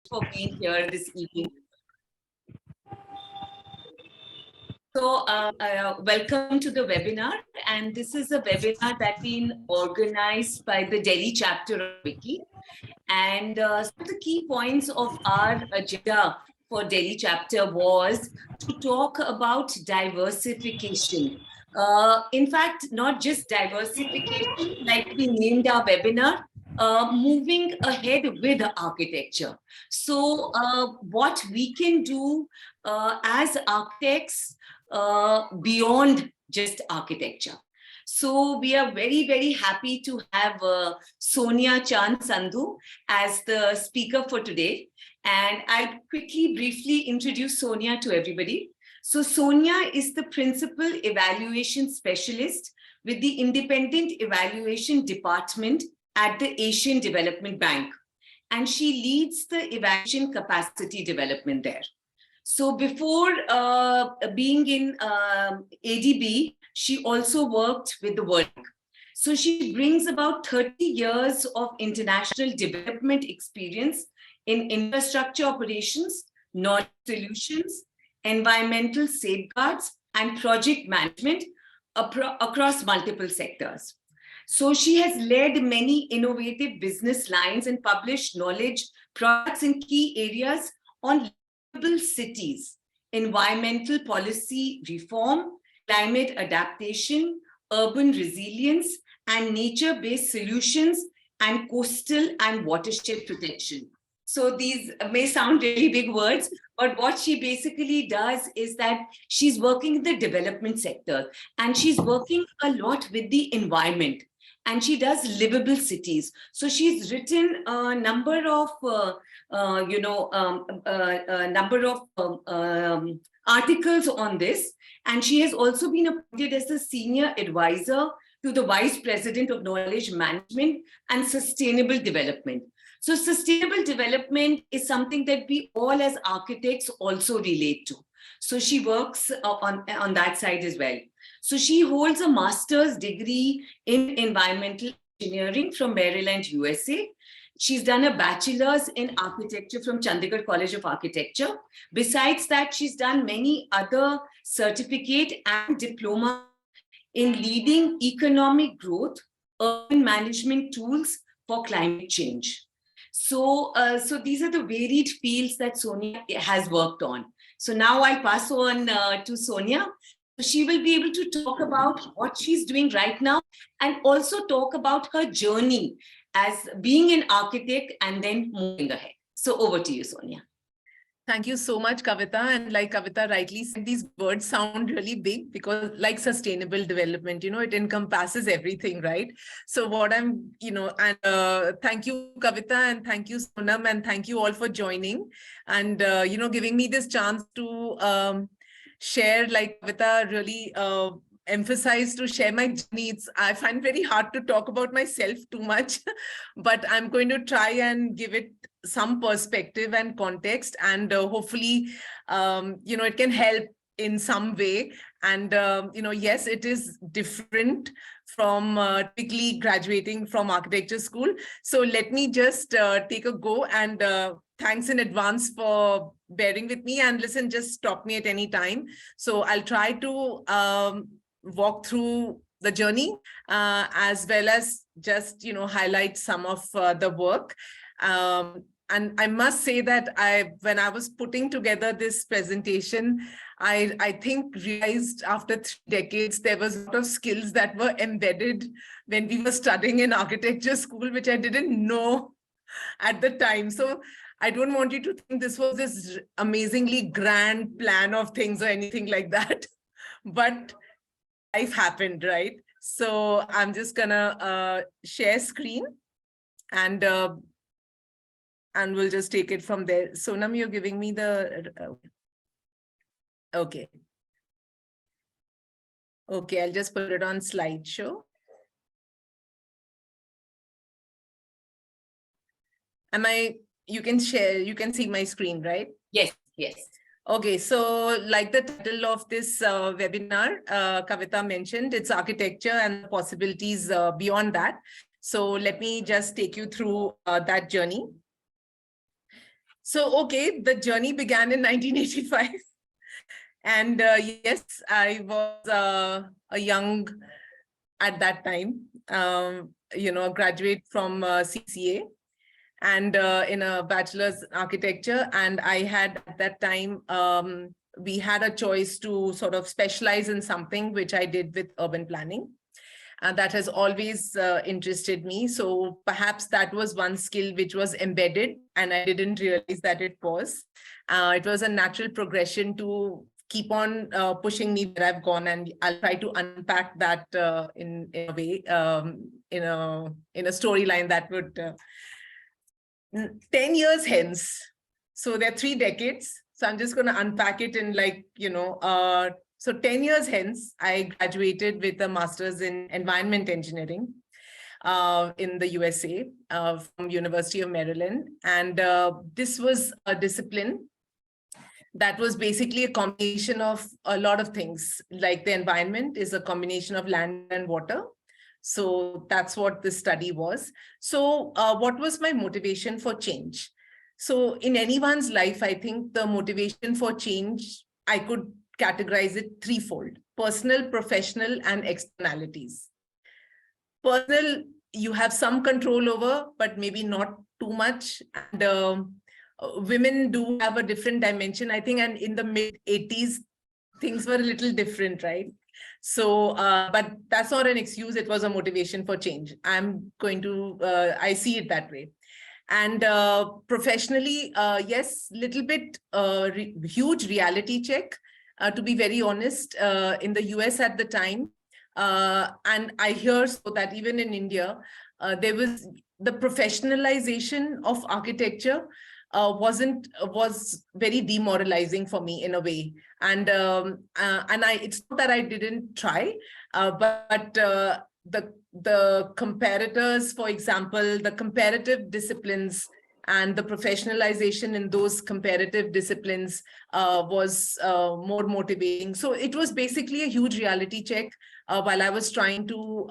for being here this evening. So welcome to the webinar, and this is a webinar that's been organized by the Delhi chapter of WICCI. And some of the key points of our agenda for Delhi chapter was to talk about diversification. In fact, not just diversification, like we named our webinar, moving ahead with architecture. So what we can do as architects beyond just architecture. So we are very, very happy to have Sonia Chand Sandhu as the speaker for today. And I'll quickly, briefly introduce Sonia to everybody. So Sonia is the Principal Evaluation Specialist with the Independent Evaluation Department at the Asian Development Bank. And she leads the evaluation capacity development there. So before being in ADB, she also worked with the World Bank. So she brings about 30 years of international development experience in infrastructure operations, knowledge solutions, environmental safeguards, and project management across multiple sectors. So she has led many innovative business lines and published knowledge products in key areas on cities, environmental policy reform, climate adaptation, urban resilience, and nature-based solutions, and coastal and watershed protection. So these may sound really big words, but what she basically does is that she's working in the development sector, and she's working a lot with the environment. And she does livable cities. So she's written a number of, articles on this. And she has also been appointed as the senior advisor to the Vice President of Knowledge Management and Sustainable Development. So sustainable development is something that we all as architects also relate to. So she works on that side as well. So she holds a master's degree in environmental engineering from Maryland, USA. She's done a bachelor's in architecture from Chandigarh College of Architecture. Besides that, she's done many other certificate and diploma in leading economic growth, urban management tools for climate change. So, so these are the varied fields that Sonia has worked on. So now I'll pass on to Sonia. She will be able to talk about what she's doing right now and also talk about her journey as being an architect and then moving ahead. So over to you, Sonia. Thank you so much, Kavita. And like Kavita rightly said, these words sound really big because like sustainable development, it encompasses everything, right? So what I'm, and thank you, Kavita, and thank you, Sonam, and thank you all for joining and, giving me this chance to share, like Kavita really emphasized, to share my journey. I find it very hard to talk about myself too much, but I'm going to try and give it some perspective and context, and hopefully, it can help in some way. And, yes, it is different from typically graduating from architecture school. So let me just take a go, and thanks in advance for bearing with me, and listen, just stop me at any time. So I'll try to walk through the journey as well as just, highlight some of the work. And I must say that when I was putting together this presentation, I think realized after 3 decades, there was a lot of skills that were embedded when we were studying in architecture school, which I didn't know at the time. So I don't want you to think this was this amazingly grand plan of things or anything like that, but life happened, right? So I'm just gonna share screen and we'll just take it from there. Sonam, you're giving me the, okay. Okay, I'll just put it on slideshow. You can share, you can see my screen, right? Yes, yes. Okay, so like the title of this webinar, Kavita mentioned, it's architecture and possibilities beyond that. So let me just take you through that journey. So, okay, the journey began in 1985. And yes, I was a young at that time, a graduate from CCA and in a bachelor's in architecture. And I had at that time, we had a choice to sort of specialize in something, which I did with urban planning. And that has always interested me. So perhaps that was one skill which was embedded and I didn't realize that it was. It was a natural progression to keep on pushing me where I've gone, and I'll try to unpack that in a way, in a storyline that would 10 years hence. So there are 3 decades. So I'm just going to unpack it in so 10 years hence, I graduated with a master's in environment engineering in the USA from University of Maryland. And this was a discipline that was basically a combination of a lot of things. Like the environment is a combination of land and water. So that's what this study was. So what was my motivation for change? So in anyone's life, I think the motivation for change, I could categorize it threefold: personal, professional, and externalities. Personal, you have some control over, but maybe not too much. And women do have a different dimension, I think. And in the mid-80s, things were a little different, right? So, but that's not an excuse. It was a motivation for change. I see it that way. And professionally, yes, little bit huge reality check, to be very honest, in the US at the time. And I hear so that even in India, there was the professionalization of architecture was very demoralizing for me in a way. And it's not that I didn't try, but the comparators, for example, the comparative disciplines and the professionalization in those comparative disciplines was more motivating. So it was basically a huge reality check while I was trying to,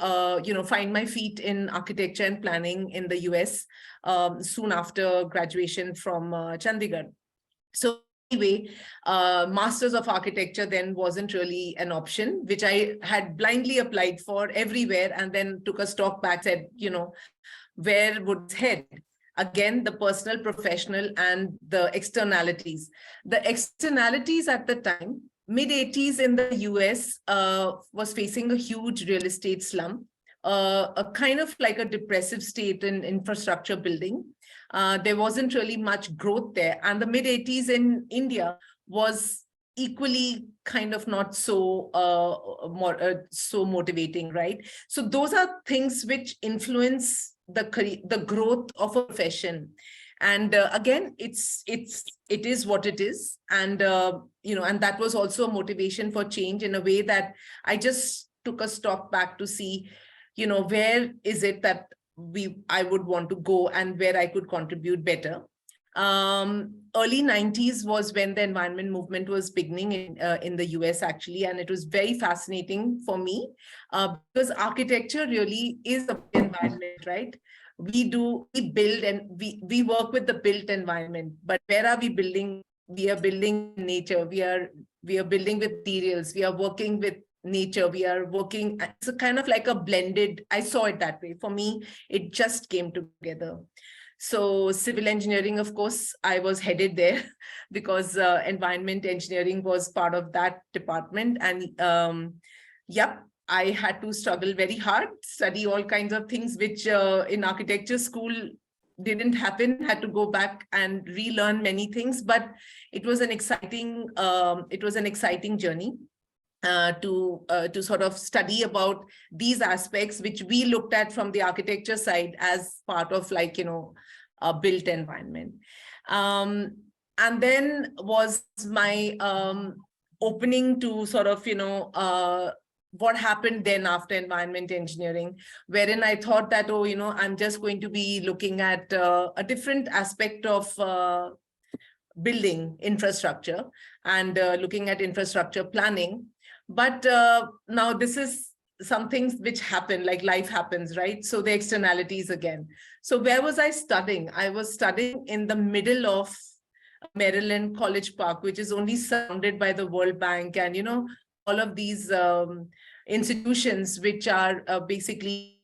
find my feet in architecture and planning in the US soon after graduation from Chandigarh. So anyway, Masters of Architecture then wasn't really an option, which I had blindly applied for everywhere and then took a stock back, said, where would it head? Again, the personal, professional, and the externalities. The externalities at the time, mid-80s in the US was facing a huge real estate slump, a kind of like a depressive state in infrastructure building. There wasn't really much growth there. And the mid-80s in India was equally kind of not so so motivating, right? So those are things which influence the growth of a profession. And again, it is what it is. And, and that was also a motivation for change in a way that I just took a stock back to see, where is it that I would want to go and where I could contribute better. Early 90s was when the environment movement was beginning in the US, actually, and it was very fascinating for me because architecture really is the environment, right? We build and we work with the built environment, but where are we building? We are building nature. We are building with materials. We are working with nature. We are working. It's a kind of like a blended. I saw it that way. For me, it just came together. So civil engineering, of course, I was headed there because environment engineering was part of that department. And yep, I had to struggle very hard, study all kinds of things, which in architecture school didn't happen, had to go back and relearn many things, but it was an exciting journey to sort of study about these aspects, which we looked at from the architecture side as part of a built environment. And then was my opening to sort of, what happened then after environment engineering, wherein I thought that, I'm just going to be looking at a different aspect of building infrastructure and looking at infrastructure planning. But now this is some things which happen, like life happens, right? So the externalities again. So where was I studying? I was studying in the middle of Maryland College Park, which is only surrounded by the World Bank and, all of these institutions, which are basically,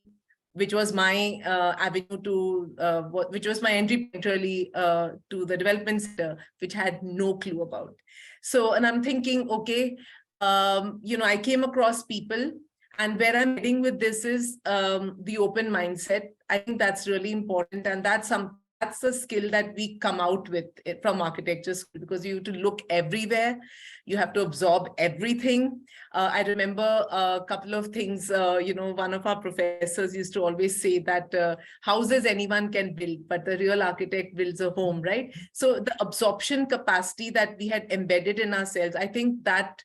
which was my avenue to, which was my entry point really to the development sector, which I had no clue about. So, and I'm thinking, okay, I came across people, and where I'm heading with this is the open mindset. I think that's really important, and that's a skill that we come out with from architecture school, because you have to look everywhere, you have to absorb everything. I remember a couple of things, one of our professors used to always say that houses anyone can build, but the real architect builds a home, right? So the absorption capacity that we had embedded in ourselves, I think that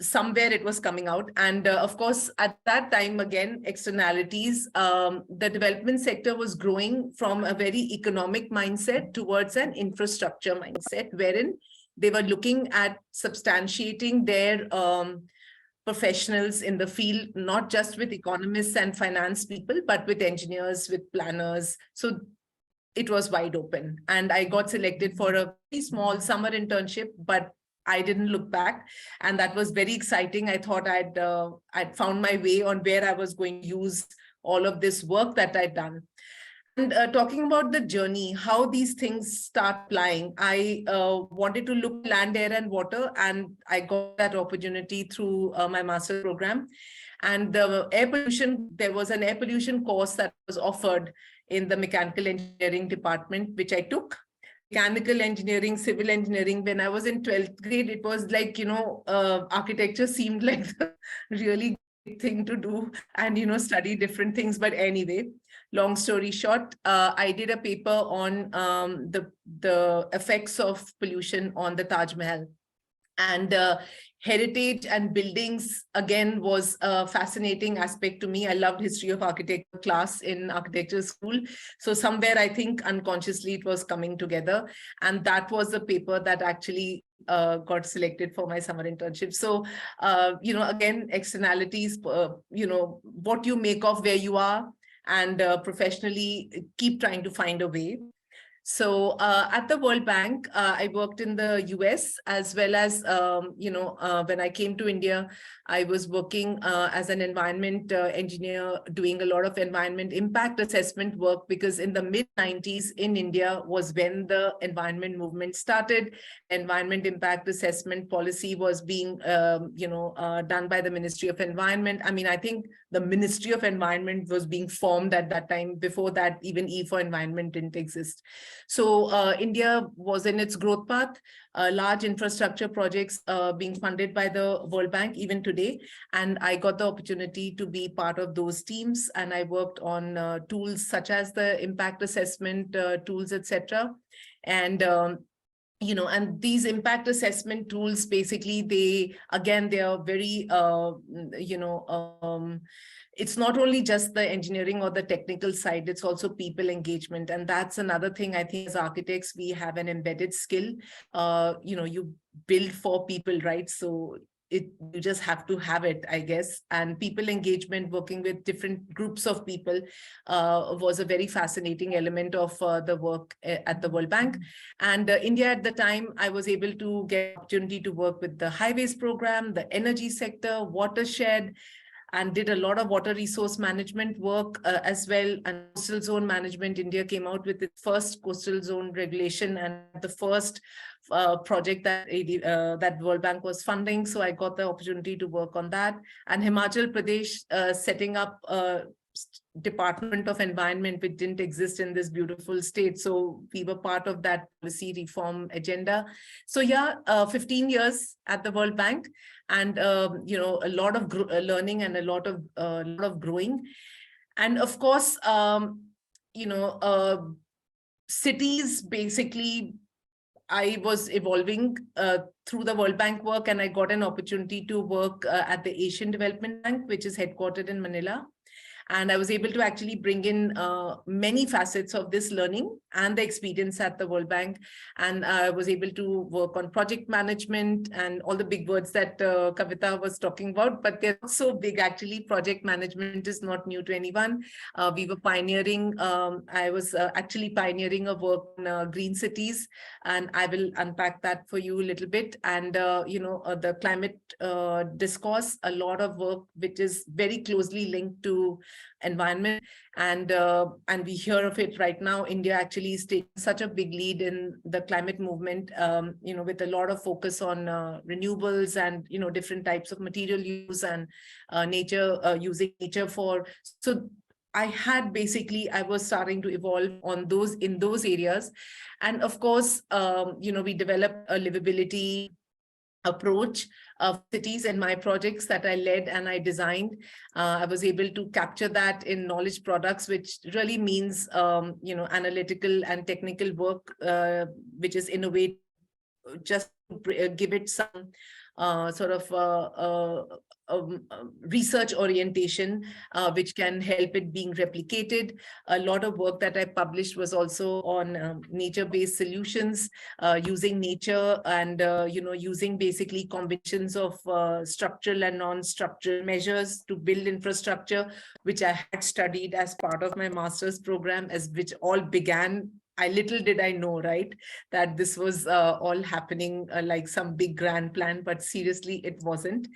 somewhere it was coming out. And of course, at that time, again, externalities, the development sector was growing from a very economic mindset towards an infrastructure mindset, wherein they were looking at substantiating their professionals in the field, not just with economists and finance people, but with engineers, with planners. So it was wide open. And I got selected for a very small summer internship, but I didn't look back. And that was very exciting. I thought I'd found my way on where I was going to use all of this work that I'd done. And talking about the journey, how these things start applying, I wanted to look at land, air, and water, and I got that opportunity through my master's program. And the air pollution, there was an air pollution course that was offered in the mechanical engineering department, which I took. Mechanical engineering, civil engineering, when I was in 12th grade, it was like, architecture seemed like the really great thing to do and, study different things. But anyway, long story short, I did a paper on the effects of pollution on the Taj Mahal. And heritage and buildings, again, was a fascinating aspect to me. I loved history of architecture class in architecture school. So somewhere, I think unconsciously, it was coming together. And that was the paper that actually got selected for my summer internship. So, again, externalities, what you make of where you are, and professionally keep trying to find a way. So at the World Bank, I worked in the US, as well as, when I came to India, I was working as an environment engineer, doing a lot of environment impact assessment work, because in the mid-90s in India was when the environment movement started. Environment impact assessment policy was being, done by the Ministry of Environment. I mean, I think the Ministry of Environment was being formed at that time. Before that, even E for Environment didn't exist. So India was in its growth path, large infrastructure projects being funded by the World Bank even today. And I got the opportunity to be part of those teams. And I worked on tools such as the impact assessment tools, etc. And and these impact assessment tools, basically, they are very, it's not only just the engineering or the technical side, it's also people engagement. And that's another thing, I think, as architects, we have an embedded skill. You build for people, right? So you just have to have it, I guess. And people engagement, working with different groups of people, was a very fascinating element of the work at the World Bank. And India at the time, I was able to get opportunity to work with the highways program, the energy sector, watershed, and did a lot of water resource management work as well. And coastal zone management, India came out with its first coastal zone regulation and the first project that World Bank was funding. So I got the opportunity to work on that. And Himachal Pradesh setting up Department of Environment, which didn't exist in this beautiful state. So we were part of that policy reform agenda. So yeah, 15 years at the World Bank, and a lot of learning and a lot of growing. And of course, cities, basically, I was evolving through the World Bank work, and I got an opportunity to work at the Asian Development Bank, which is headquartered in Manila. And I was able to actually bring in many facets of this learning and the experience at the World Bank. And I was able to work on project management and all the big words that Kavita was talking about, but they're not so big. Actually, project management is not new to anyone. We were pioneering, I was actually pioneering a work on green cities, and I will unpack that for you a little bit. And, the climate discourse, a lot of work which is very closely linked to environment. And we hear of it right now. India actually is taking such a big lead in the climate movement, with a lot of focus on renewables and, different types of material use and nature, using nature for. So I was starting to evolve in those areas. And of course, we developed a livability approach of cities in my projects that I led and I designed. I was able to capture that in knowledge products, which really means, analytical and technical work, which is innovative, just to give it some research orientation, which can help it being replicated. A lot of work that I published was also on nature-based solutions, using nature and, using basically combinations of structural and non-structural measures to build infrastructure, which I had studied as part of my master's program, which all began. Little did I know, right, that this was all happening like some big grand plan, but seriously, it wasn't.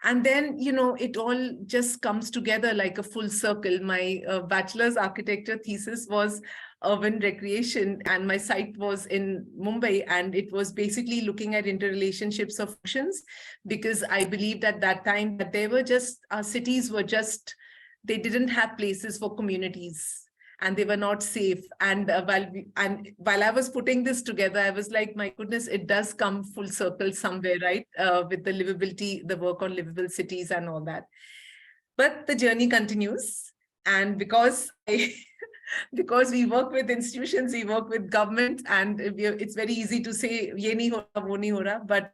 And then, it all just comes together like a full circle. My bachelor's architecture thesis was urban recreation, and my site was in Mumbai, and it was basically looking at interrelationships of functions, because I believed at that time that they were just, our cities were just, they didn't have places for communities, and they were not safe. And while I was putting this together, I was like, my goodness, it does come full circle somewhere, right? With the livability, the work on livable cities and all that. But the journey continues. And because because we work with institutions, we work with government, and it's very easy to say, ye nahi ho raha, wo nahi ho raha, but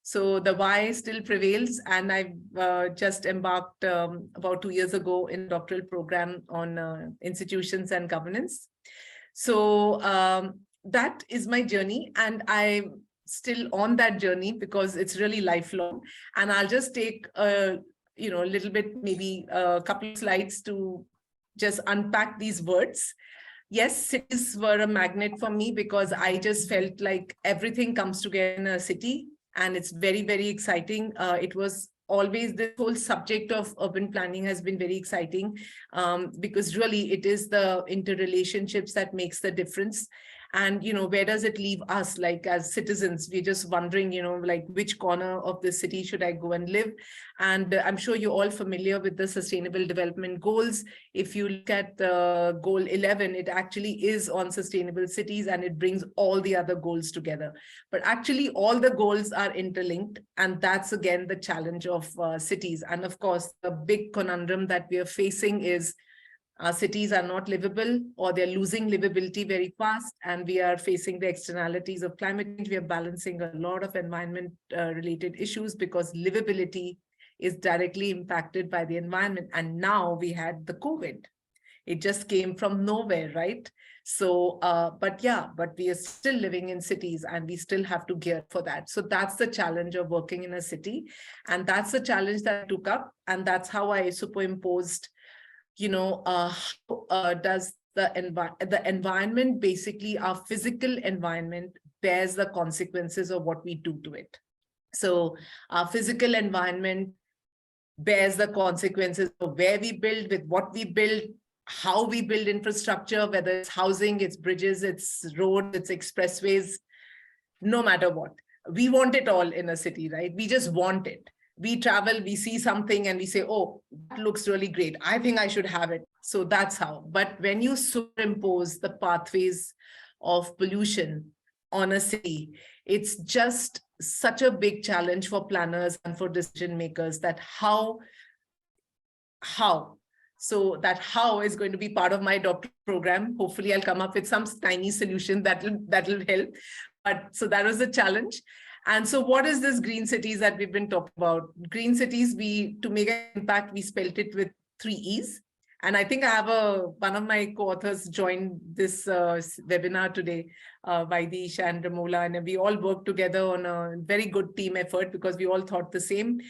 so the why still prevails. And I've just embarked about 2 years ago in a doctoral program on institutions and governance. So that is my journey, and I'm still on that journey because it's really lifelong. And I'll just take a little bit, maybe a couple of slides to just unpack these words. Yes, cities were a magnet for me because I just felt like everything comes together in a city. And it's very, very exciting. It was always, the whole subject of urban planning has been very exciting, because really it is the interrelationships that makes the difference. And, where does it leave us? Like as citizens, we're just wondering, like which corner of the city should I go and live? And I'm sure you're all familiar with the Sustainable Development Goals. If you look at goal 11, it actually is on sustainable cities, and it brings all the other goals together. But actually all the goals are interlinked. And that's again the challenge of cities. And of course, the big conundrum that we are facing is our cities are not livable, or they're losing livability very fast, and we are facing the externalities of climate change. We are balancing a lot of environment related issues because livability is directly impacted by the environment. And now we had the COVID. It just came from nowhere, right? So, but we are still living in cities, and we still have to gear for that. So that's the challenge of working in a city. And that's the challenge that I took up. And that's how I superimposed, does the environment, basically our physical environment, bears the consequences of what we do to it. So our physical environment bears the consequences of where we build, with what we build, how we build infrastructure, whether it's housing, it's bridges, it's roads, it's expressways, no matter what. We want it all in a city, right? We just want it. We travel, we see something, and we say, oh, that looks really great. I think I should have it. So that's how. But when you superimpose the pathways of pollution on a city, it's just such a big challenge for planners and for decision makers, that how. So that how is going to be part of my doctoral program. Hopefully I'll come up with some tiny solution that will help. But so that was the challenge. And so what is this green cities that we've been talking about? Green cities, to make an impact, we spelled it with 3 E's. And I think I have one of my co-authors joined this webinar today, Vaidish and Ramola, and we all worked together on a very good team effort because we all thought the same.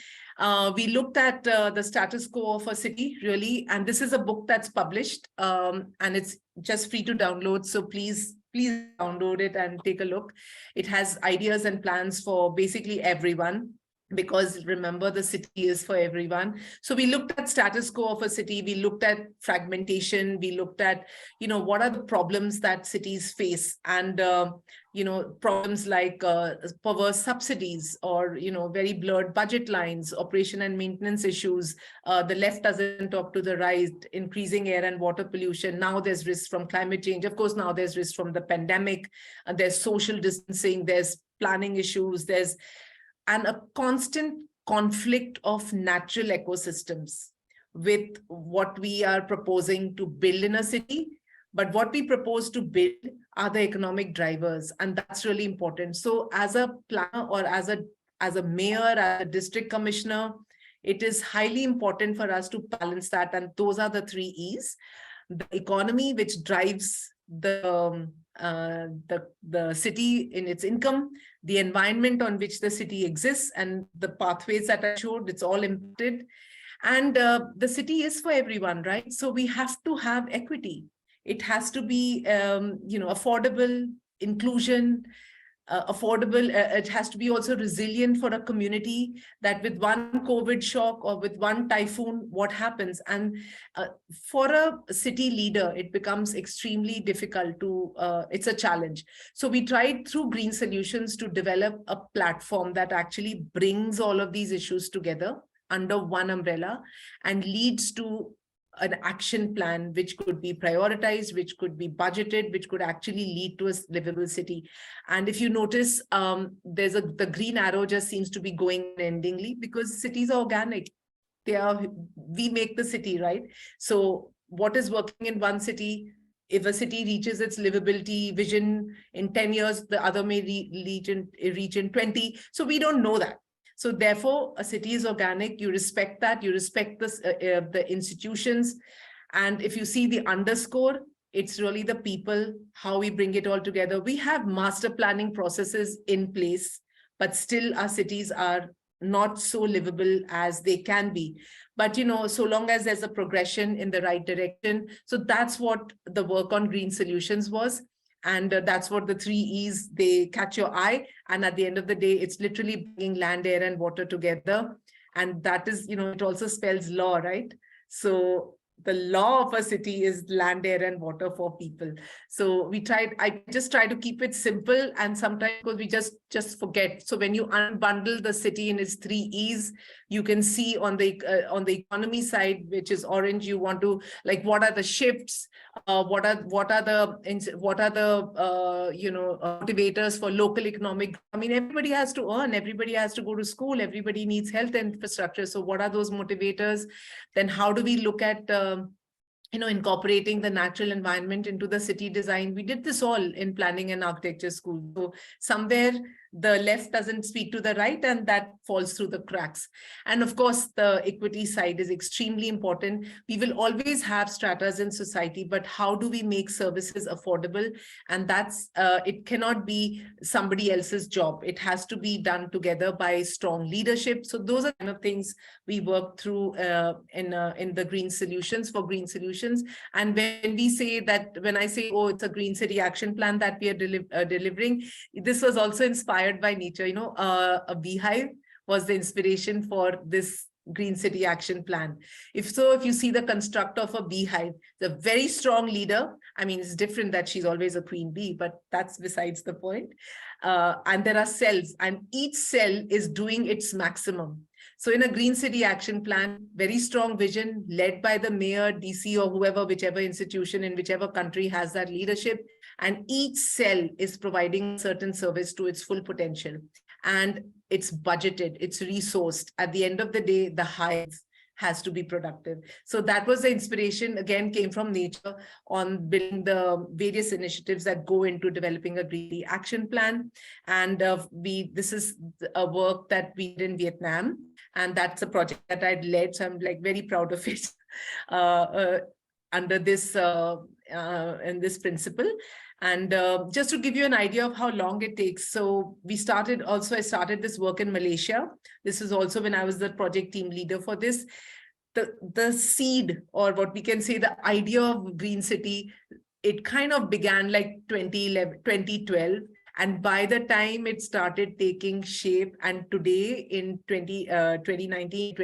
We looked at the status quo of a city, really, and this is a book that's published, and it's just free to download. So please download it and take a look. It has ideas and plans for basically everyone, because remember, the city is for everyone. So we looked at status quo of a city, we looked at fragmentation, we looked at, what are the problems that cities face, and problems like perverse subsidies, or very blurred budget lines, operation and maintenance issues. The left doesn't talk to the right, increasing air and water pollution. Now there's risk from climate change. Of course, now there's risk from the pandemic, there's social distancing, there's planning issues, and a constant conflict of natural ecosystems with what we are proposing to build in a city. But what we propose to build are the economic drivers, and that's really important. So as a planner, or as a mayor, as a district commissioner, it is highly important for us to balance that. And those are the 3 E's: the economy, which drives the city in its income, the environment on which the city exists, and the pathways that I showed, it's all impacted. And the city is for everyone, right? So we have to have equity. It has to be, affordable, inclusion, affordable. It has to be also resilient for a community, that with one COVID shock or with one typhoon, what happens? And for a city leader, it becomes extremely difficult to, it's a challenge. So we tried through Green Solutions to develop a platform that actually brings all of these issues together under one umbrella and leads to an action plan, which could be prioritized, which could be budgeted, which could actually lead to a livable city. And if you notice, the green arrow just seems to be going endingly, because cities are organic. We make the city, right? So what is working in one city, if a city reaches its livability vision in 10 years, the other may reach in 20. So we don't know that. So therefore, a city is organic. You respect that. You respect the institutions. And if you see the underscore, it's really the people, how we bring it all together. We have master planning processes in place, but still our cities are not so livable as they can be. But, so long as there's a progression in the right direction. So that's what the work on Green Solutions was. And that's what the 3 E's, they catch your eye. And at the end of the day, it's literally bringing land, air, and water together. And that is, it also spells law, right? So the law of a city is land, air, and water for people. So I just try to keep it simple, and sometimes because we just forget. So when you unbundle the city in its 3 E's, you can see on the economy side, which is orange, you want to, like, what are the shifts? What are the motivators for local economic? I mean, everybody has to earn, everybody has to go to school, everybody needs health infrastructure. So what are those motivators? Then how do we look at incorporating the natural environment into the city design? We did this all in planning and architecture school. So somewhere the left doesn't speak to the right, and that falls through the cracks. And of course, the equity side is extremely important. We will always have stratas in society, but how do we make services affordable? And that's, it cannot be somebody else's job. It has to be done together by strong leadership. So those are kind of things we work through in the Green Solutions, for Green Solutions. And when I say, oh, it's a Green City Action Plan that we are delivering, this was also inspired by nature. A beehive was the inspiration for this Green City Action Plan. If you see the construct of a beehive, the very strong leader, I mean, it's different that she's always a queen bee, but that's besides the point. And there are cells, and each cell is doing its maximum. So in a Green City Action Plan, very strong vision led by the mayor, DC, or whoever, whichever institution in whichever country has that leadership. And each cell is providing a certain service to its full potential. And it's budgeted, it's resourced. At the end of the day, the hive has to be productive. So that was the inspiration, again, came from nature on building the various initiatives that go into developing a Green Action Plan. And this is a work that we did in Vietnam. And that's a project that I'd led. So I'm very proud of it. under this in this principle. And just to give you an idea of how long it takes. So I started this work in Malaysia. This is also when I was the project team leader for this. The seed, or what we can say, the idea of Green City, it kind of began like 2012. And by the time it started taking shape, and today in 2019,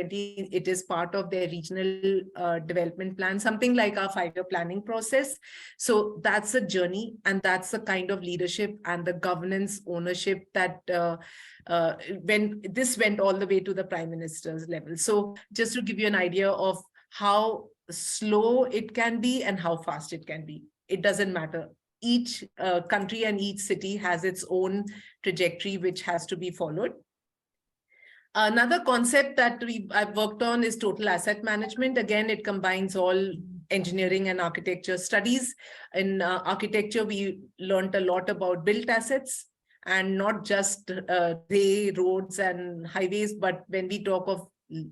it is part of their regional development plan, something like our 5-year planning process. So that's a journey, and that's the kind of leadership and the governance ownership that when this went all the way to the Prime Minister's level. So just to give you an idea of how slow it can be and how fast it can be, it doesn't matter. Each country and each city has its own trajectory which has to be followed. Another concept that I've worked on is total asset management. Again, it combines all engineering and architecture studies. In architecture, we learned a lot about built assets, and not just roads and highways, but when we talk of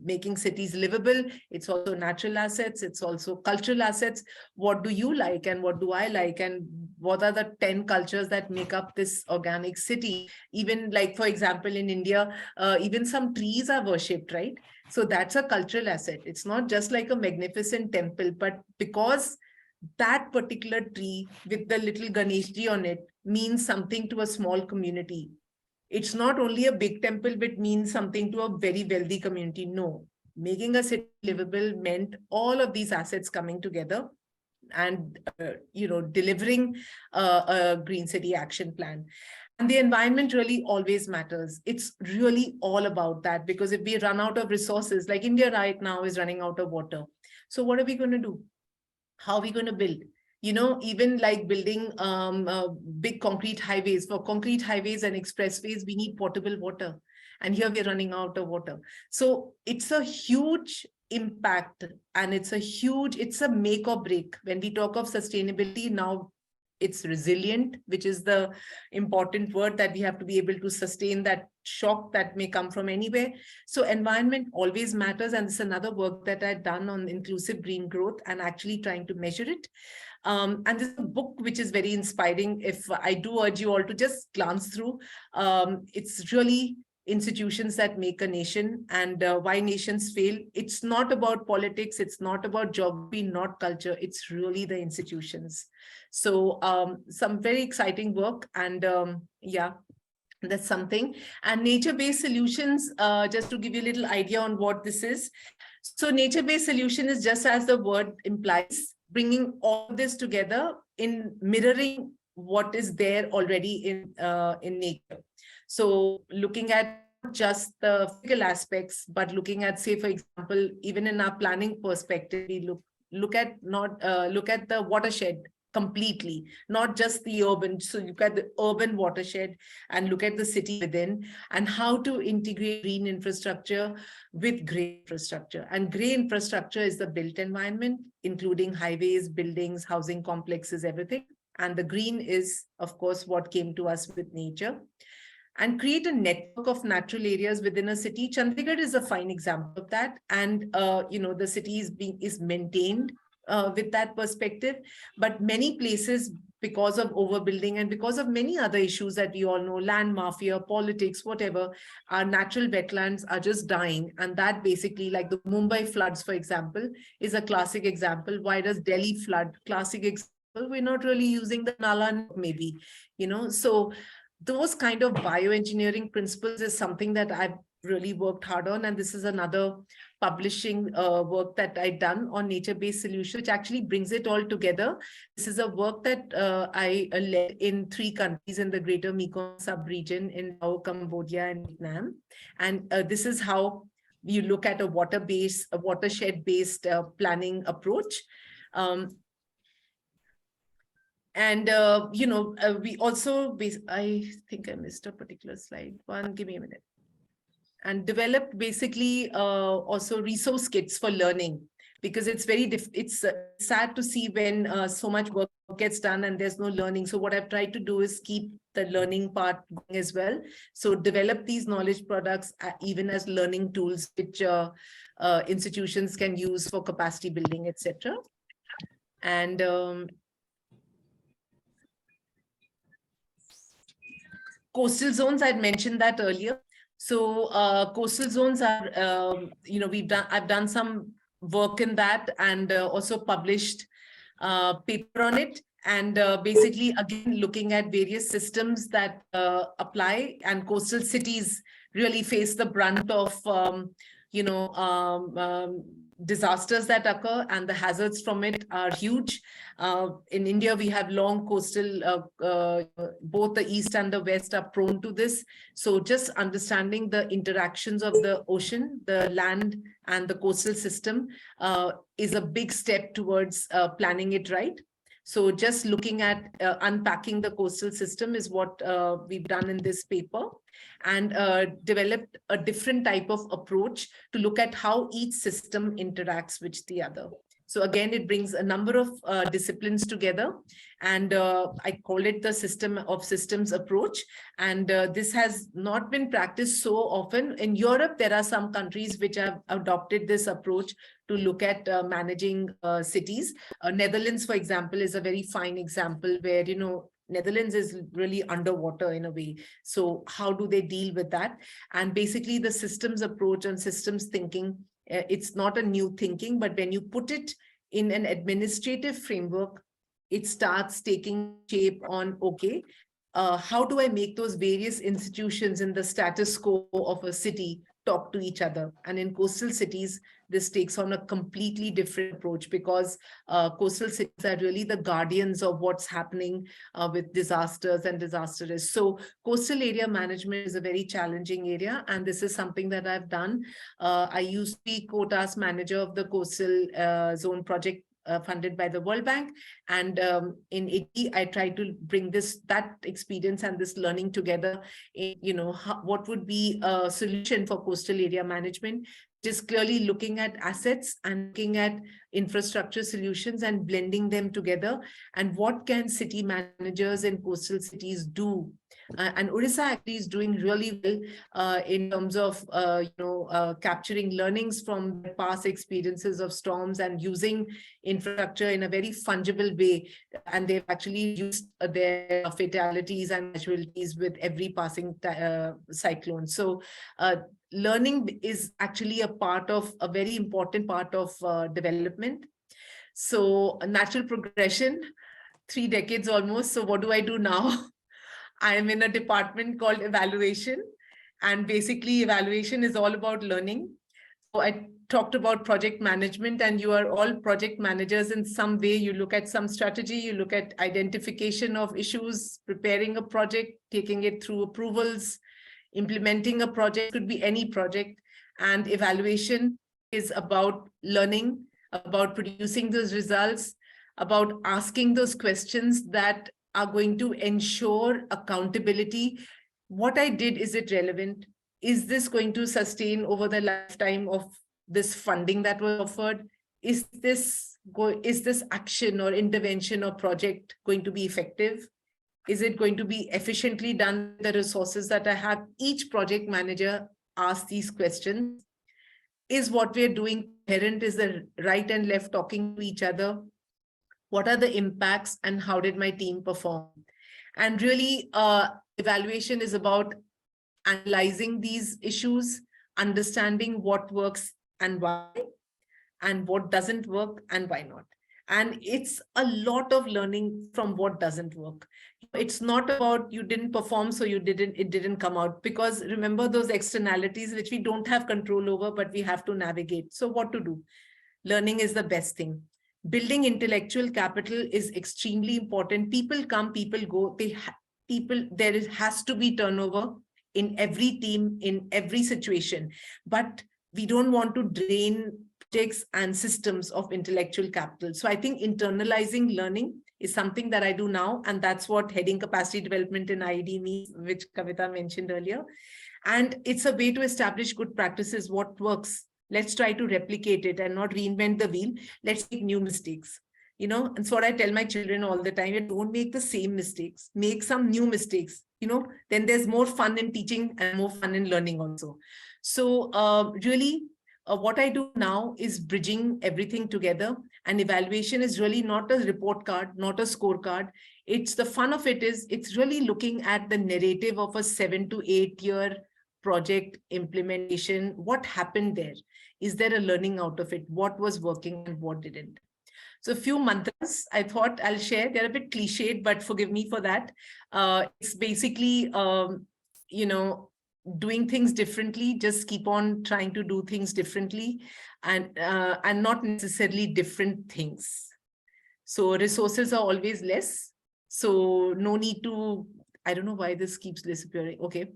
making cities livable, it's also natural assets, it's also cultural assets. What do you like and what do I like, and what are the 10 cultures that make up this organic city? Even like, for example, in India, even some trees are worshipped, right? So that's a cultural asset. It's not just like a magnificent temple, but because that particular tree with the little Ganeshji on it means something to a small community. It's not only a big temple, but means something to a very wealthy community. No, making a city livable meant all of these assets coming together and delivering a green city action plan. And the environment really always matters. It's really all about that, because if we run out of resources, like India right now is running out of water. So what are we going to do? How are we going to build? Even like building big concrete highways. For concrete highways and expressways, we need potable water. And here we're running out of water. So it's a huge impact, and it's a make or break. When we talk of sustainability now, it's resilient, which is the important word, that we have to be able to sustain that shock that may come from anywhere. So environment always matters. And this is another work that I've done on inclusive green growth and actually trying to measure it. And this is a book which is very inspiring. If I do urge you all to just glance through, it's really institutions that make a nation, and why nations fail. It's not about politics. It's not about geography, not culture. It's really the institutions. So some very exciting work. And yeah, that's something. And nature-based solutions, just to give you a little idea on what this is. So nature-based solution is, just as the word implies, bringing all this together in mirroring what is there already in nature. So looking at just the physical aspects, but looking at, say, for example, even in our planning perspective, we look at the watershed completely, not just the urban. So look at the urban watershed and look at the city within, and how to integrate green infrastructure with gray infrastructure. And gray infrastructure is the built environment, including highways, buildings, housing complexes, everything. And the green is, of course, what came to us with nature. And create a network of natural areas within a city. Chandigarh is a fine example of that. And the city is maintained with that perspective. But many places, because of overbuilding and because of many other issues that we all know, land mafia, politics, whatever, our natural wetlands are just dying. And that basically, like the Mumbai floods, for example, is a classic example. Why does Delhi flood? Classic example. We're not really using the Nala, maybe, so those kind of bioengineering principles is something that I've really worked hard on. And this is another publishing work that I've done on nature-based solutions, which actually brings it all together. This is a work that I led in 3 countries in the greater Mekong sub-region, in Laos, Cambodia, and Vietnam. And this is how you look at a watershed-based planning approach. And, we also, I think I missed a particular slide. Give me a minute. And developed basically also resource kits for learning, because it's it's sad to see when so much work gets done and there's no learning. So what I've tried to do is keep the learning part going as well. So develop these knowledge products even as learning tools, which institutions can use for capacity building, etc. And coastal zones, I'd mentioned that earlier. So coastal zones are, I've done some work in that, and also published paper on it. And basically, again, looking at various systems that apply, and coastal cities really face the brunt of, disasters that occur, and the hazards from it are huge. In India, we have long coastal, both the east and the west are prone to this. So just understanding the interactions of the ocean, the land, and the coastal system is a big step towards planning it right. So just looking at unpacking the coastal system is what we've done in this paper, and developed a different type of approach to look at how each system interacts with the other. So again, it brings a number of disciplines together, and I call it the system of systems approach. And this has not been practiced so often. In Europe, there are some countries which have adopted this approach to look at managing cities. Netherlands, for example, is a very fine example where, Netherlands is really underwater in a way. So how do they deal with that? And basically the systems approach and systems thinking, it's not a new thinking, but when you put it in an administrative framework, it starts taking shape on, okay, how do I make those various institutions in the status quo of a city talk to each other? And in coastal cities, this takes on a completely different approach, because coastal cities are really the guardians of what's happening with disasters and disaster risk. So coastal area management is a very challenging area, and this is something that I've done. I used to be co-task manager of the coastal zone project funded by the World Bank. And in ICCI, I tried to bring that experience and this learning together in, what would be a solution for coastal area management, just clearly looking at assets and looking at infrastructure solutions and blending them together. And what can city managers in coastal cities do? And Odisha actually is doing really well in terms of capturing learnings from past experiences of storms and using infrastructure in a very fungible way. And they've actually used their fatalities and casualties with every passing cyclone. So learning is actually a very important part of development. So a natural progression, 3 decades almost. So what do I do now? I am in a department called evaluation, and basically evaluation is all about learning. So I talked about project management, and you are all project managers in some way. You look at some strategy, you look at identification of issues, preparing a project, taking it through approvals, implementing a project, could be any project. And evaluation is about learning, about producing those results, about asking those questions that are going to ensure accountability. What I did, is it relevant? Is this going to sustain over the lifetime of this funding that was offered? Is this action or intervention or project going to be effective? Is it going to be efficiently done with the resources that I have? Each project manager asks these questions. Is what we're doing coherent? Is the right and left talking to each other? What are the impacts, and how did my team perform? And really, evaluation is about analyzing these issues, understanding what works and why, and what doesn't work and why not. And it's a lot of learning from what doesn't work. It's not about you didn't perform, so it didn't come out, because remember those externalities which we don't have control over, but we have to navigate. So what to do? Learning is the best thing. Building intellectual capital is extremely important. People come, people go. There has to be turnover in every team, in every situation. But we don't want to drain projects and systems of intellectual capital. So I think internalizing learning is something that I do now. And that's what heading capacity development in IED means, which Kavita mentioned earlier. And it's a way to establish good practices, what works. Let's try to replicate it and not reinvent the wheel. Let's make new mistakes. And so what I tell my children all the time, don't make the same mistakes, make some new mistakes, then there's more fun in teaching and more fun in learning also. So really what I do now is bridging everything together. And evaluation is really not a report card, not a scorecard. It's the fun of it is it's really looking at the narrative of a 7 to 8 year project implementation. What happened there? Is there a learning out of it? What was working and what didn't? So a few mantras I thought I'll share. They're a bit cliched, but forgive me for that. It's basically, doing things differently. Just keep on trying to do things differently, and not necessarily different things. So resources are always less. So no need to, I don't know why this keeps disappearing. Okay.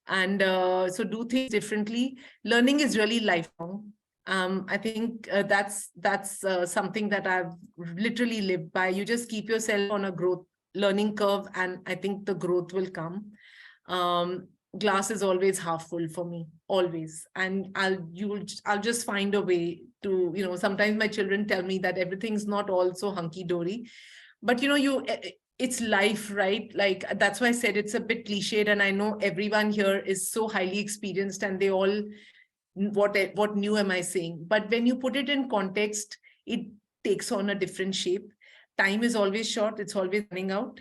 And so do things differently. Learning is really lifelong. I think that's something that I've literally lived by. You just keep yourself on a learning curve, and I think the growth will come. Glass is always half full for me, always. And I'll just find a way to, sometimes my children tell me that everything's not all so hunky-dory, but it's life, right? Like, that's why I said it's a bit cliched, and I know everyone here is so highly experienced and they all, what new am I saying? But when you put it in context, it takes on a different shape. Time is always short, it's always running out.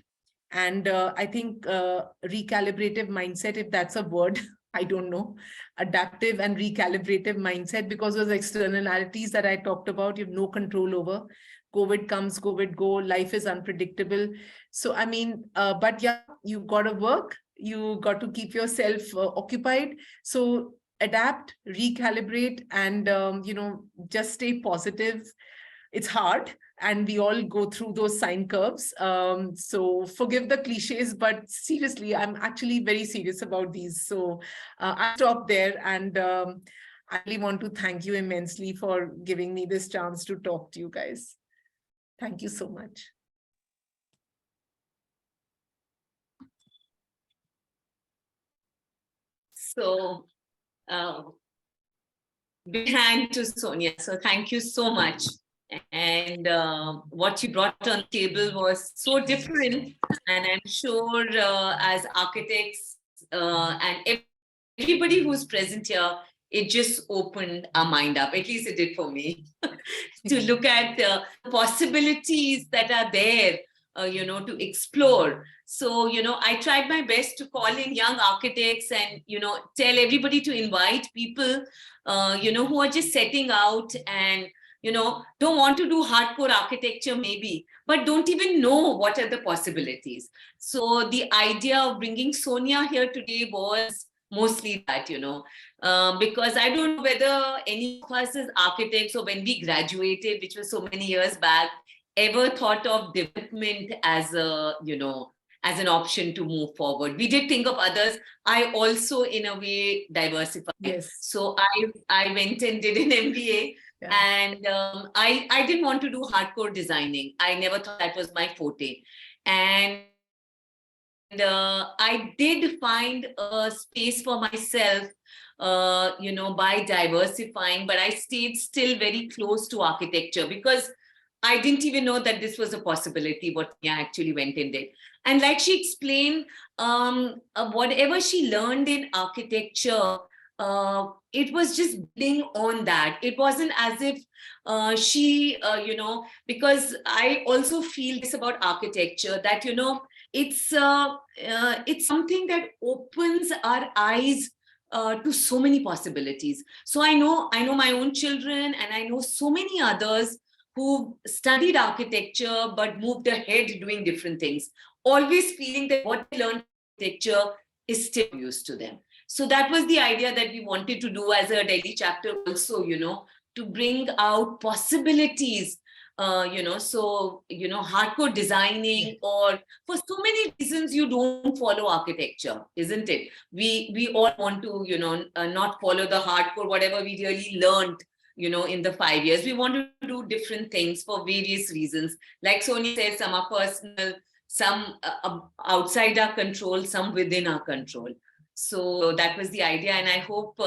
And I think recalibrative mindset, if that's a word, I don't know, adaptive and recalibrative mindset, because those externalities that I talked about, you have no control over. COVID comes, COVID go, life is unpredictable. So, I mean, but yeah, you've got to work, you got to keep yourself occupied. So adapt, recalibrate, and, just stay positive. It's hard, and we all go through those sine curves. So forgive the cliches, but seriously, I'm actually very serious about these. So I'll stop there, and I really want to thank you immensely for giving me this chance to talk to you guys. Thank you so much. So, big hand to Sonia. So thank you so much. And what you brought on the table was so different. And I'm sure as architects and everybody who's present here, it just opened our mind up. At least it did for me. To look at the possibilities that are there, to explore. So, I tried my best to call in young architects and, tell everybody to invite people, who are just setting out and, don't want to do hardcore architecture maybe, but don't even know what are the possibilities. So the idea of bringing Sonia here today was mostly that, because I don't know whether any of us as architects, or when we graduated, which was so many years back, ever thought of development as a, as an option to move forward. We did think of others. I also, in a way, diversified. Yes. So I went and did an MBA. Yeah. And I didn't want to do hardcore designing. I never thought that was my forte. And I did find a space for myself, by diversifying, but I stayed still very close to architecture because I didn't even know that this was a possibility, what Mia actually went and did. And like she explained, whatever she learned in architecture, it was just building on that. It wasn't as if she, because I also feel this about architecture, that, it's something that opens our eyes to so many possibilities. So I know my own children, and I know so many others who studied architecture but moved ahead doing different things, always feeling that what they learned in architecture is still used to them. So that was the idea that we wanted to do as a Delhi chapter also, to bring out possibilities, hardcore designing, or for so many reasons you don't follow architecture, isn't it? We all want to, not follow the hardcore, whatever we really learned, in the 5 years. We want to do different things for various reasons. Like Sonia said, some are personal, some outside our control, some within our control. So that was the idea. And I hope,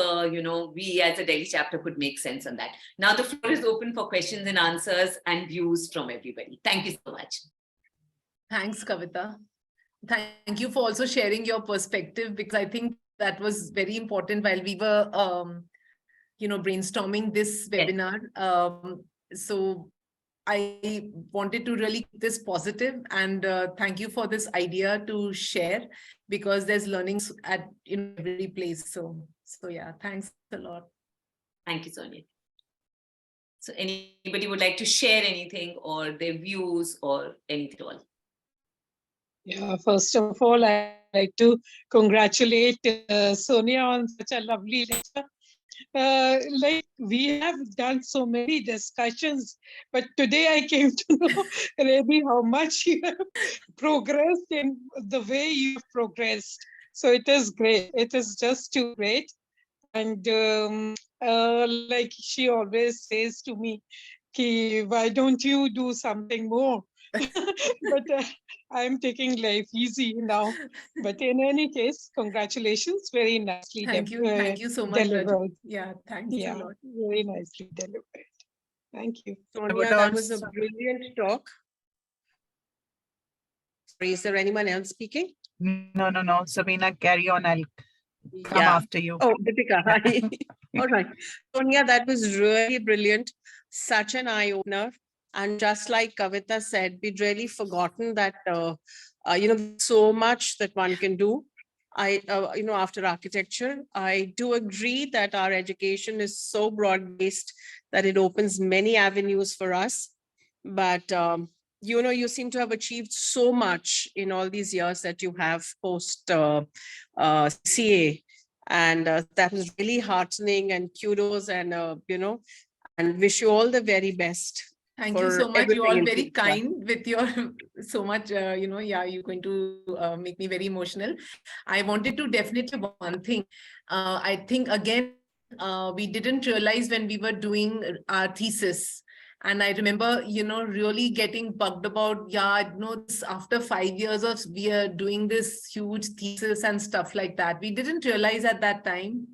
we as a Delhi chapter could make sense on that. Now the floor is open for questions and answers and views from everybody. Thank you so much. Thanks, Kavita. Thank you for also sharing your perspective, because I think that was very important while we were, brainstorming this webinar. So I wanted to really keep this positive, and thank you for this idea to share, because there's learnings at every place. So yeah, thanks a lot. Thank you, Sonia. So anybody would like to share anything or their views or anything at all? Yeah, first of all, I'd like to congratulate Sonia on such a lovely lecture. Like we have done so many discussions, but today I came to know really how much you have progressed in the way you've progressed. So it is great. It is just too great. And like she always says to me, Ki, why don't you do something more? But I'm taking life easy now. But in any case, congratulations. Very nicely Thank you so much, Rajat. delivered. Yeah, thanks a Yeah, lot. very nicely delivered. Thank you. Sonia, that was a brilliant talk. Sorry, is there anyone else speaking? No. Sabina, carry on. I'll come after you. Oh, Deepika, hi. All right. Sonia, that was really brilliant. Such an eye-opener. And just like Kavita said, we'd really forgotten that, so much that one can do. After architecture, I do agree that our education is so broad-based that it opens many avenues for us. But, you seem to have achieved so much in all these years that you have post CA. And that was really heartening, and kudos, and, and wish you all the very best. Thank you so much. You're everything all in very future. kind with your so much, you're going to make me very emotional. I wanted to definitely one thing. I think, again, we didn't realize when we were doing our thesis. And I remember, really getting bugged about, after 5 years of we are doing this huge thesis and stuff like that. We didn't realize at that time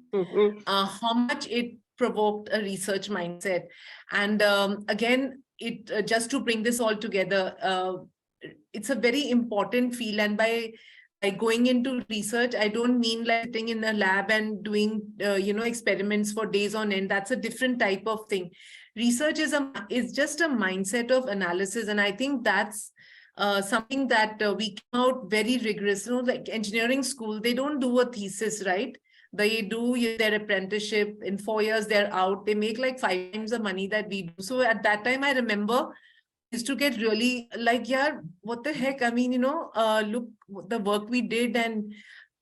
how much it provoked a research mindset. And again, it just to bring this all together, it's a very important field. And by going into research, I don't mean like sitting in a lab and doing, experiments for days on end. That's a different type of thing. Research is just a mindset of analysis. And I think that's something that we came out very rigorous. Like engineering school, they don't do a thesis, right? They do their apprenticeship. In 4 years, they're out. They make like 5 times the money that we do. So at that time, I remember used to get really like, yeah, what the heck? I mean, look, the work we did, and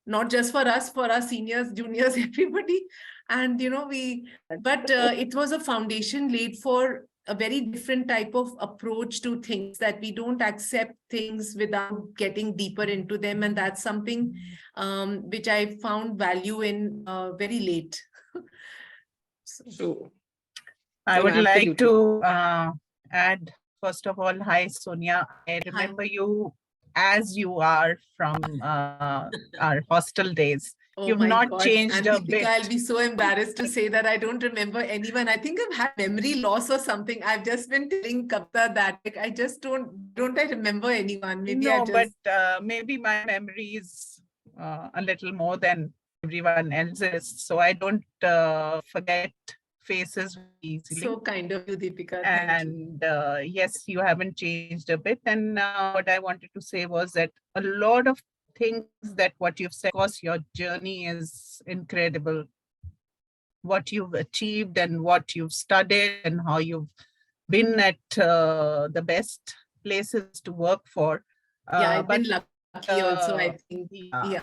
not just for us, for our seniors, juniors, everybody. And, it was a foundation laid for a very different type of approach to things, that we don't accept things without getting deeper into them. And that's something which I found value in very late. So, I would like to add, first of all, hi, Sonia. I remember you as you are from our hostel days. Oh, You've my not God. changed and a bit. I'll be so embarrassed to say that I don't remember anyone. I think I've had memory loss or something. I've just been telling Kapta that I just don't I remember anyone. Maybe but maybe my memory is a little more than everyone else's. So I don't forget faces easily. So kind of you, Deepika. And yes, you haven't changed a bit. And what I wanted to say was that a lot of things that what you've said, of course, your journey is incredible. What you've achieved and what you've studied and how you've been at the best places to work for. I've been lucky also, I think. Yeah.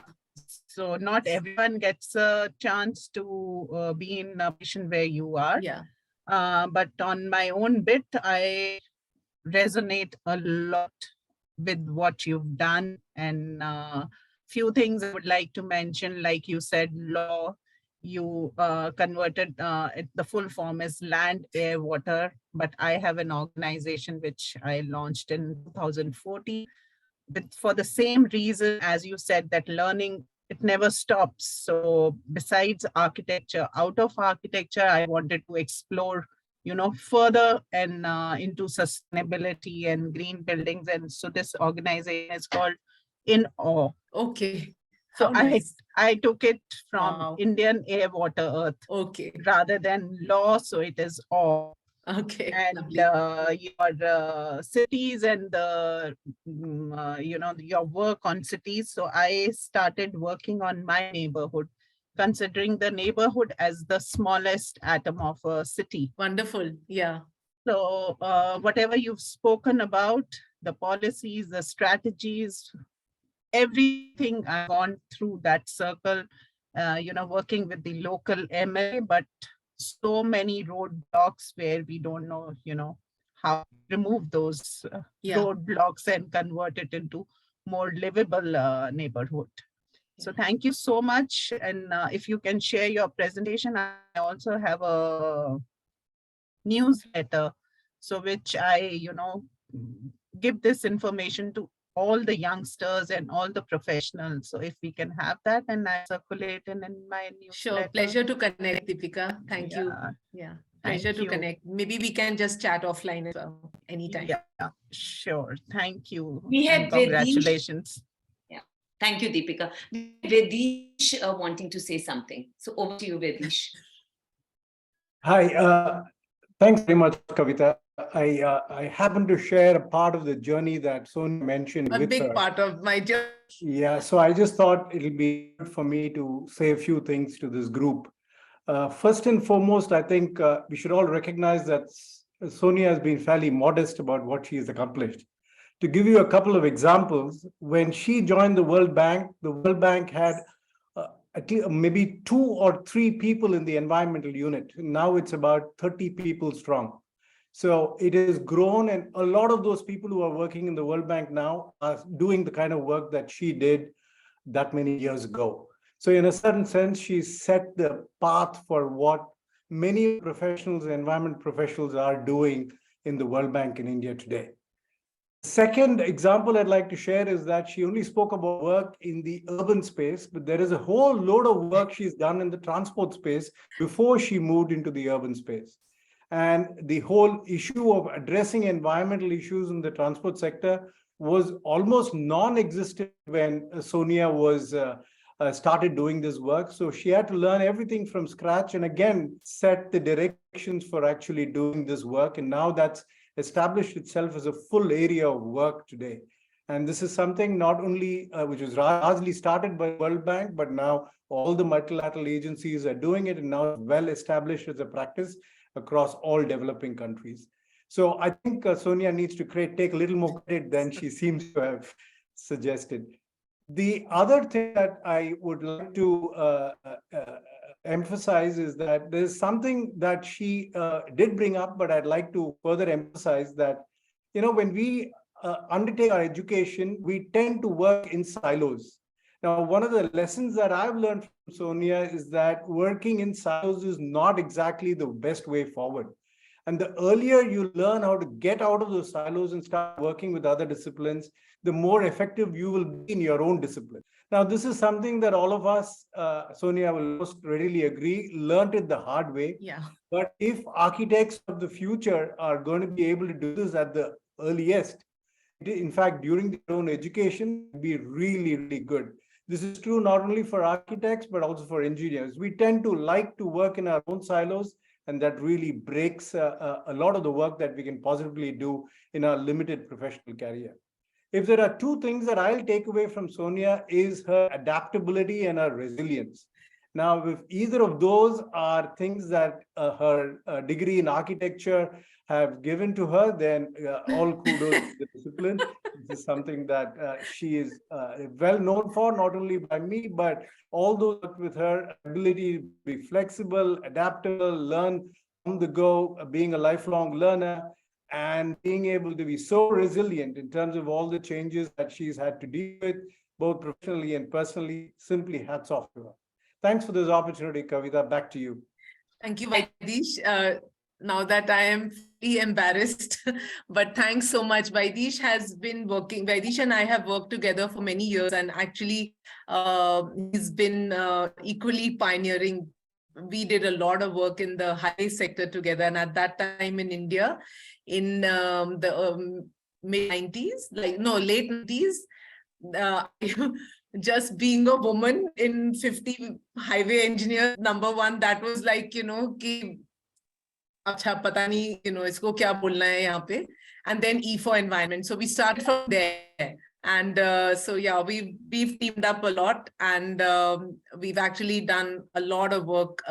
So not everyone gets a chance to be in a position where you are. Yeah. But on my own bit, I resonate a lot with what you've done, and few things I would like to mention. Like you said, law, you converted the full form is land, air, water. But I have an organization which I launched in 2014 for the same reason, as you said, that learning, it never stops. So besides architecture, out of architecture, I wanted to explore, further and into sustainability and green buildings. And so this organization is called In Awe. Okay. So nice. I took it from Indian Air, Water, Earth. Okay. Rather than law, so it is Awe. Okay. and Lovely. your cities and the your work on cities. So I started working on my neighborhood, considering the neighborhood as the smallest atom of a city. Wonderful. Yeah. So whatever you've spoken about, the policies, the strategies, everything, I've gone through that circle, working with the local MLA, but so many roadblocks where we don't know, how to remove those Yeah. roadblocks and convert it into more livable neighborhood. So thank you so much. And if you can share your presentation, I also have a newsletter, so which I, give this information to all the youngsters and all the professionals. So if we can have that, and I circulate in my Sure. newsletter. Pleasure to connect, Deepika. Thank you. Yeah, Yeah. thank Pleasure to you. connect. Maybe we can just chat offline as well anytime. Yeah, sure. Thank you. We have And congratulations. Yeah. Thank you, Deepika. Vedish wanting to say something. So over to you, Vedish. Hi, thanks very much, Kavita. I happen to share a part of the journey that Sonia mentioned A with big her. part of my journey. Yeah, so I just thought it'll be good for me to say a few things to this group. First and foremost, I think we should all recognize that Sonia has been fairly modest about what she has accomplished. To give you a couple of examples, when she joined the World Bank had at least maybe 2 or 3 people in the environmental unit. Now it's about 30 people strong. So it has grown, and a lot of those people who are working in the World Bank now are doing the kind of work that she did that many years ago. So in a certain sense, she set the path for what many professionals, environment professionals, are doing in the World Bank in India today. Second example I'd like to share is that she only spoke about work in the urban space, but there is a whole load of work she's done in the transport space before she moved into the urban space. And the whole issue of addressing environmental issues in the transport sector was almost non-existent when Sonia was started doing this work. So she had to learn everything from scratch and again set the directions for actually doing this work. And now that's established itself as a full area of work today. And this is something not only which was largely started by World Bank, but now all the multilateral agencies are doing it, and now well established as a practice across all developing countries. So I think Sonia needs to take a little more credit than she seems to have suggested. The other thing that I would like to emphasize is that there's something that she did bring up, but I'd like to further emphasize that, when we undertake our education, we tend to work in silos. Now, one of the lessons that I've learned from Sonia is that working in silos is not exactly the best way forward. And the earlier you learn how to get out of those silos and start working with other disciplines, the more effective you will be in your own discipline. Now, this is something that all of us, Sonia will most readily agree, learned it the hard way. Yeah. But if architects of the future are going to be able to do this at the earliest, in fact, during their own education, it'd be really, really good. This is true not only for architects, but also for engineers. We tend to like to work in our own silos, and that really breaks a lot of the work that we can possibly do in our limited professional career. If there are 2 things that I'll take away from Sonia is her adaptability and her resilience. Now, if either of those are things that her degree in architecture have given to her, then all kudos to the discipline. This is something that she is well known for, not only by me, but all those with her ability to be flexible, adaptable, learn on the go, being a lifelong learner, and being able to be so resilient in terms of all the changes that she's had to deal with, both professionally and personally. Simply hats off to her. Thanks for this opportunity, Kavita. Back to you. Thank you, Vaidish. Now that I am pretty embarrassed, but thanks so much. Vaidish and I have worked together for many years, and actually he's been equally pioneering. We did a lot of work in the highway sector together, and at that time in India, in the mid-90s, late 90s, just being a woman in 50 highway engineers, number one, that was like, अच्छा पता नहीं, इसको क्या बोलना है यहाँ पे. And then E for environment. So we started from there. And so yeah, we've teamed up a lot, and we've actually done a lot of work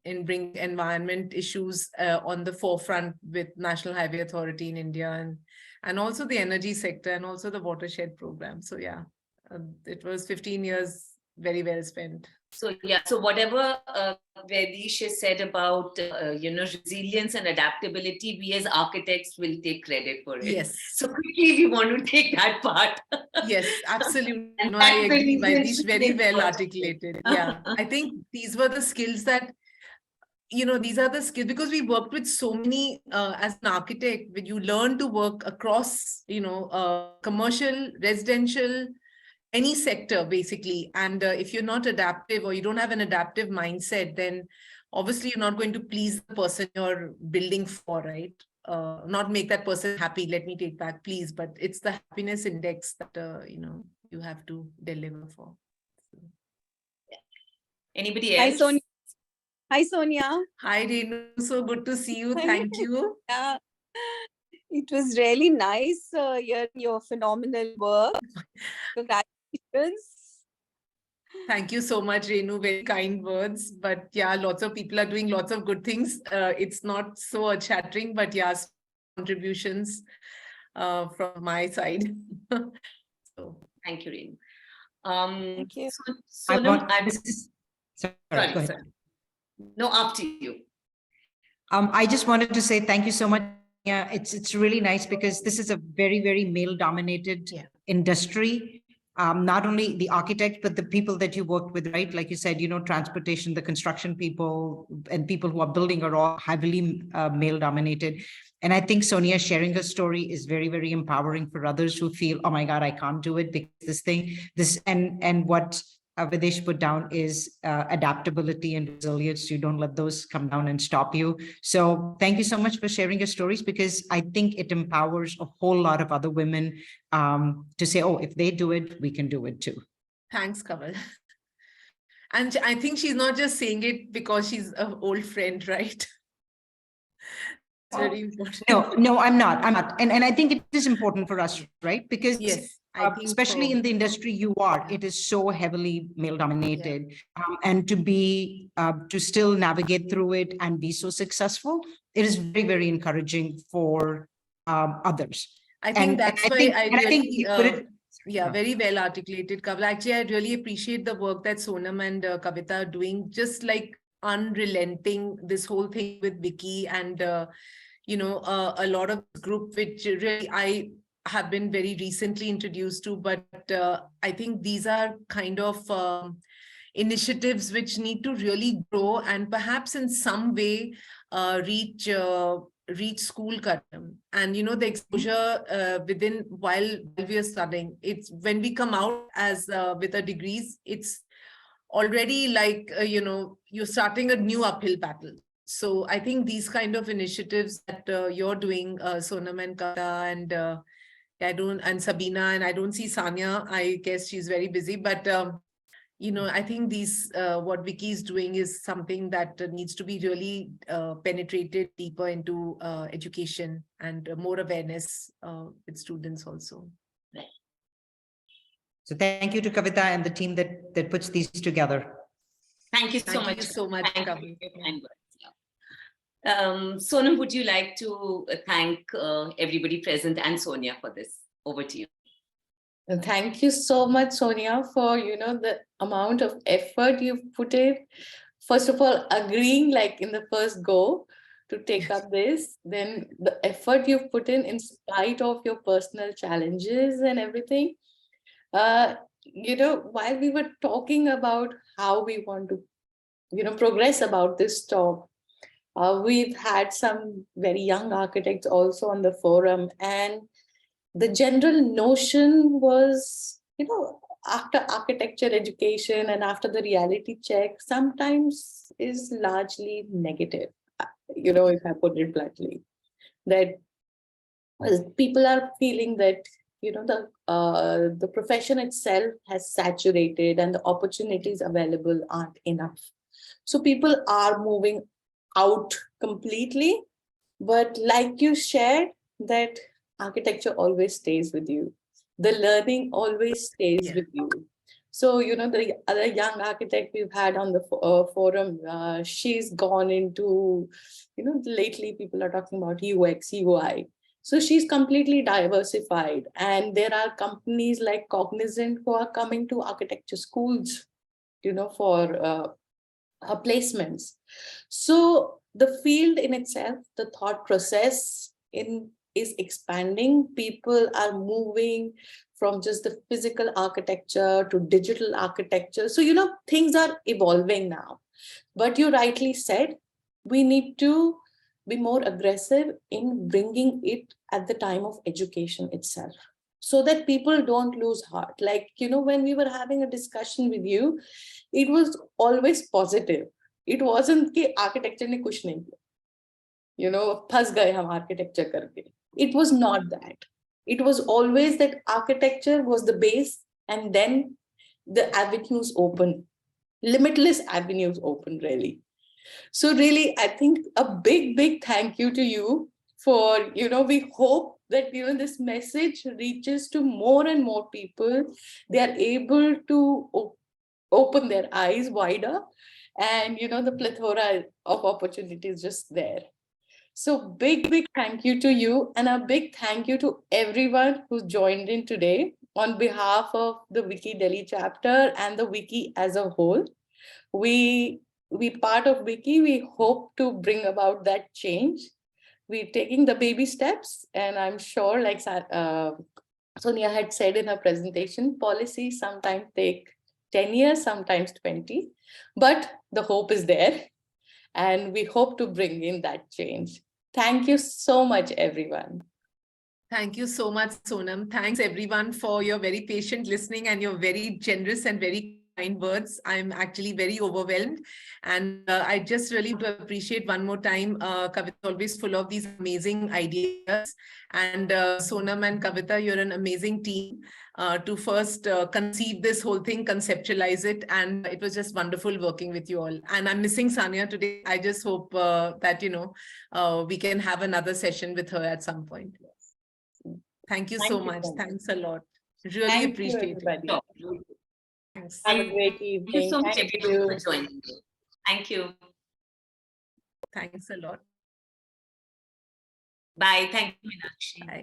in bringing environment issues on the forefront with National Highway Authority in India, and also the energy sector, and also the watershed program. So yeah, it was 15 years very well spent. So yeah, so whatever Vaidish has said about resilience and adaptability, we as architects will take credit for it. Yes. So quickly, we want to take that part. Yes, absolutely. And No, I that's the agree. reason Vaidish she very did well what she articulated. Yeah, I think these were the skills that, these are the skills, because we worked with so many, as an architect, when you learn to work across, commercial, residential, any sector basically. And if you're not adaptive, or you don't have an adaptive mindset, then obviously you're not going to please the person you're building for, right? Not make that person happy. Let me take back, please. But it's the happiness index that, you have to deliver for. Anybody Hi, else? Sonia. Hi, Sonia. Hi, Renu. So good to see you. Thank you. Yeah, it was really nice hearing your phenomenal work. Congratulations. Thank you so much, Renu. Very kind words. But yeah, lots of people are doing lots of good things. It's not so chattering, but yeah, contributions from my side. So Thank you, Renu. Thank you. Sonam, Sorry, sorry, go ahead. sorry. No, after you. I just wanted to say thank you so much. Yeah, it's really nice because this is a very, very male-dominated industry. Not only the architect, but the people that you worked with, right? Like you said, transportation, the construction people, and people who are building are all heavily male-dominated. And I think Sonia sharing her story is very, very empowering for others who feel, oh my God, I can't do it because and what Videsh put down is adaptability and resilience. You don't let those come down and stop you. So thank you so much for sharing your stories, because I think it empowers a whole lot of other women to say, oh, if they do it, we can do it too. thanks, Kamal. And I think she's not just saying it because she's an old friend, right? It's very important. No, I'm not. And I think it is important for us, right? Because Yes, I think especially so. in the industry you are, it is so heavily male dominated. And to still navigate through it and be so successful, it is very, very encouraging for others. I think that's why I really, you put it, yeah, very well articulated, Kaval. Actually, I really appreciate the work that Sonam and Kavita are doing, just like unrelenting this whole thing with WICCI, and a lot of group which really I have been very recently introduced to, but I think these are kind of initiatives which need to really grow and perhaps in some way reach school curriculum. And the exposure within while we are studying, it's when we come out as with our degrees, it's already like you're starting a new uphill battle. So I think these kind of initiatives that you're doing, Sonam and Kavita, and and Sabina, and I don't see Sanya. I guess she's very busy, but I think these what WICCI is doing is something that needs to be really penetrated deeper into education and more awareness with students also. so thank you to Kavita and the team that puts these together. Thank you so Thank much. you so much, Thank Kaval. you for your kind words. Sonam, would you like to thank everybody present and Sonia for this? Over to you. Thank you so much, Sonia, for the amount of effort you've put in. First of all, agreeing like in the first go to take up this, then the effort you've put in spite of your personal challenges and everything. While we were talking about how we want to, progress about this talk, we've had some very young architects also on the forum, and the general notion was, after architecture education and after the reality check, sometimes is largely negative, if I put it bluntly, that people are feeling that, the profession itself has saturated and the opportunities available aren't enough. So people are moving out completely, but like you shared, that architecture always stays with you. The learning always stays with you. So, the other young architect we've had on the forum, she's gone into, lately people are talking about UX, UI. So she's completely diversified. And there are companies like Cognizant who are coming to architecture schools, for her placements. So the field in itself, the thought process is expanding. People are moving from just the physical architecture to digital architecture. So, things are evolving now. But you rightly said, we need to be more aggressive in bringing it at the time of education itself, so that people don't lose heart. Like, when we were having a discussion with you, it was always positive. It wasn't कि architecture ने कुछ नहीं किया, फंस गए हम architecture करके. It was not that. It was always that architecture was the base, and then the avenues open, limitless avenues open, really. So really, I think a big thank you to you for, we hope that, this message reaches to more and more people. They are able to open their eyes wider, and, the plethora of opportunities just there. So big thank you to you, and a big thank you to everyone who joined in today on behalf of the WICCI Delhi chapter and the WICCI as a whole. We part of WICCI, we hope to bring about that change. We're taking the baby steps, and I'm sure, like Sonia had said in her presentation, policies sometimes take 10 years, sometimes 20, but the hope is there, and we hope to bring in that change. Thank you so much, everyone. Thank you so much, Sonam. Thanks everyone for your very patient listening and your very generous and very kind words. I'm actually very overwhelmed, and I just really appreciate one more time. Kavita is always full of these amazing ideas, and Sonam and Kavita, you're an amazing team to first conceive this whole thing, conceptualize it, and it was just wonderful working with you all. And I'm missing Sania today. I just hope that we can have another session with her at some point. Thank you so much. Thanks a lot. Really appreciate it. Thanks. Have a great evening. Thank you so much, everyone, for joining. Thank you. Thanks a lot. Bye. Thank you, Meenakshi. Bye.